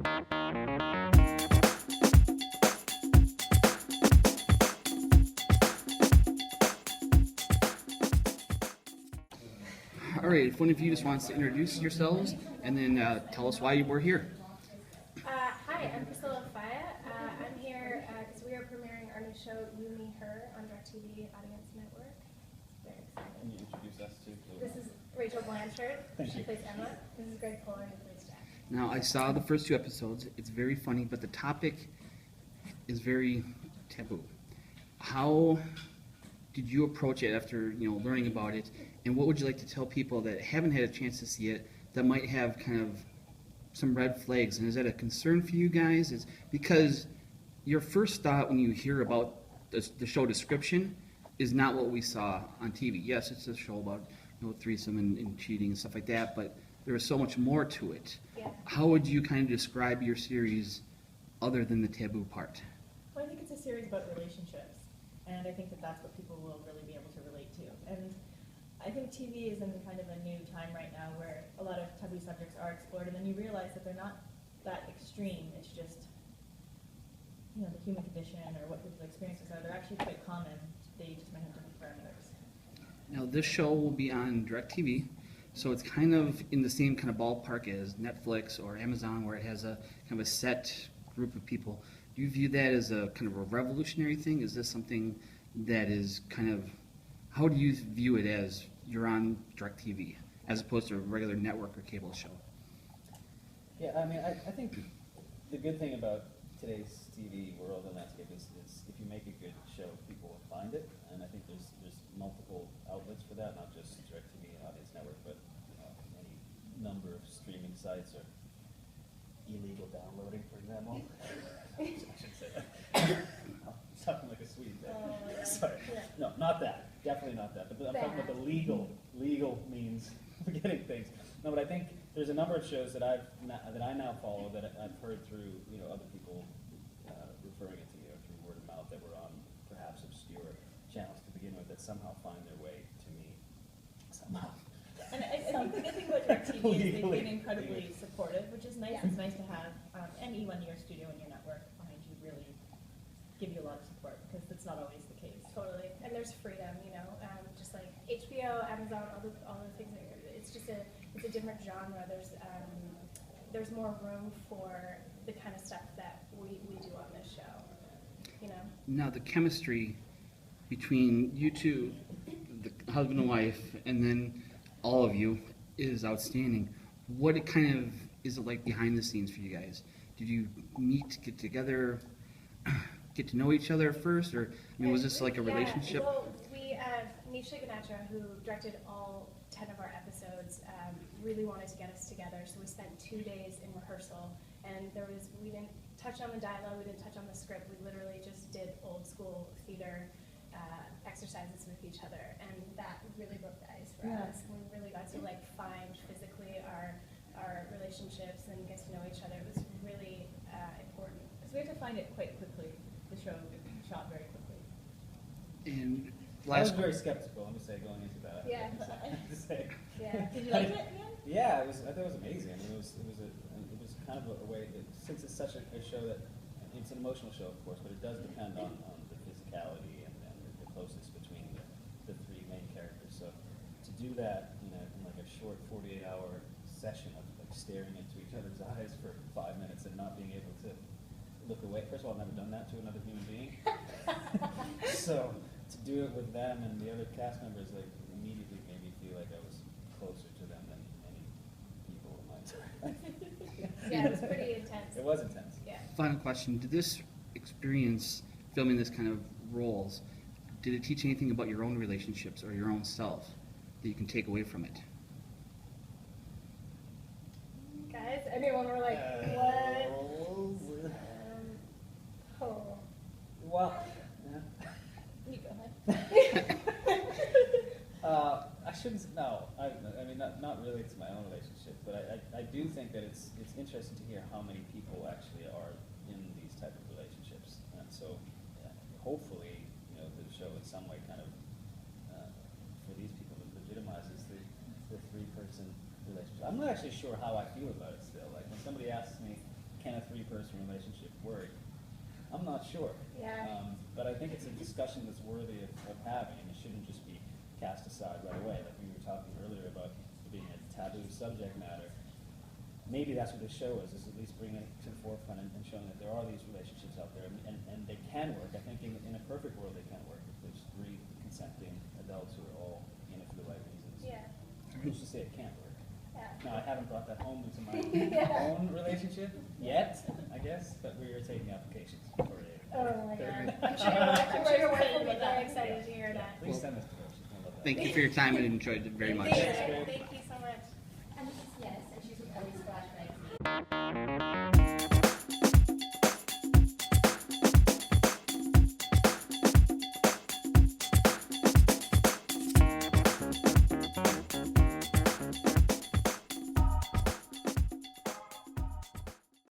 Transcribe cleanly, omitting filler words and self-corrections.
All right, if one of you just wants to introduce yourselves and then tell us why you were here. Hi, I'm Priscilla Faia. I'm here because we are premiering our new show, You, Me, Her, on DirecTV Audience Network. Very excited. Can you introduce us too, please? This is Rachel Blanchard. Thank She you. plays Emma. This is Greg Poehler, who plays Jack. Now, I saw the first 2 episodes. It's very funny, but the topic is very taboo. How did you approach it after learning about it, and what would you like to tell people that haven't had a chance to see it that might have kind of some red flags? And is that a concern for you guys? Is because your first thought when you hear about the show description is not what we saw on TV. Yes, it's a show about threesome and cheating and stuff like that, but there is so much more to it. Yeah. How would you kind of describe your series other than the taboo part? Well, I think it's a series about relationships, and I think that that's what people will really be able to relate to. And I think TV is in kind of a new time right now where a lot of taboo subjects are explored, and then you realize that they're not that extreme. It's just, the human condition or what people's experiences are. They're actually quite common. They just might have different parameters. Now, this show will be on DirecTV, so it's kind of in the same kind of ballpark as Netflix or Amazon, where it has a kind of a set group of people. Do you view that as a kind of a revolutionary thing? Is this something that is kind of, how do you view it as you're on DirecTV, as opposed to a regular network or cable show? Yeah, I mean, I think the good thing about today's TV world and landscape is if you make a good show, people will find it, and I think there's multiple outlets for that, not just DirecTV and Audience Network, but any number of streaming sites or illegal downloading, for example. I should say that. I'm talking like a Swede there. Sorry. Yeah. No, not that. Definitely not that. But I'm talking about the legal means of getting things. No, but I think there's a number of shows that I now follow that I've heard through other people referring it to me or through word of mouth that were on perhaps obscure channels to begin with that somehow find their way to me somehow. And I think the good thing about DirecTV is they've been incredibly supportive, which is nice. Yeah. It's nice to have anyone in your studio and your network behind you really give you a lot of support, because that's not always the case. Totally. And there's freedom, just like HBO, Amazon, all the things. It's just it's a different genre. There's more room for the kind of stuff that we do on this show. Now, the chemistry between you two, the husband and wife, and then all of you is outstanding. What is it like behind the scenes for you guys? Did you meet, get together, get to know each other first, or was this like a relationship? Yeah, well, Nisha Ganatra, who directed all 10 of our episodes, really wanted to get us together, so we spent 2 days in rehearsal, and we didn't touch on the dialogue, we didn't touch on the script, we literally just did old school theater exercises with each other, and that really broke the ice for us. We really got to find physically our relationships and get to know each other. It was really important. So we had to find it quite quickly. The show shot very quickly. And I was last very skeptical, let me say, going into that. Yeah. I have to say. Yeah. Did you like it again? Yeah, I thought it was amazing. I mean, it was kind of a way, since it's such a show that, it's an emotional show, of course, but it does depend on the physicality and the closeness between the 3 main characters. So to do that, in like a short 48-hour session of staring into each other's eyes for 5 minutes and not being able to look away. First of all, I've never done that to another human being. So to do it with them and the other cast members, immediately made me feel like I was closer to them than any people in my time. Yeah, it was pretty intense. It was intense. Yeah. final question: did this experience, filming this kind of roles, did it teach anything about your own relationships or your own self that you can take away from it? Guys, anyone were like, what? Oh. Well, You go ahead. I shouldn't. No, I mean, not really to my own relationship, but I do think that it's interesting to hear how many people actually are in these type of relationships, and so hopefully, the show in some way kind of for these people it legitimizes the 3-person relationship. I'm not actually sure how I feel about it still. Like when somebody asks me, can a three-person relationship work? I'm not sure. Yeah. But I think it's a discussion that's worthy of having, and it shouldn't just be cast aside right away. Like we were talking earlier about being a taboo subject matter. Maybe that's what this show is at least bringing it to the forefront and showing that there are these relationships out there, and they can work. I think in a perfect world they can work if there's three consenting adults who are all in it for the right reasons. Yeah. Who's to say it can't work? Yeah. Now, I haven't brought that home into my Yeah. own relationship yet, I guess, but we are taking applications for it. Oh my God. I'm sure your wife will be very excited to hear that. Please send us to her. She's gonna love that. Thank you for your time and enjoyed it very much. Thank you.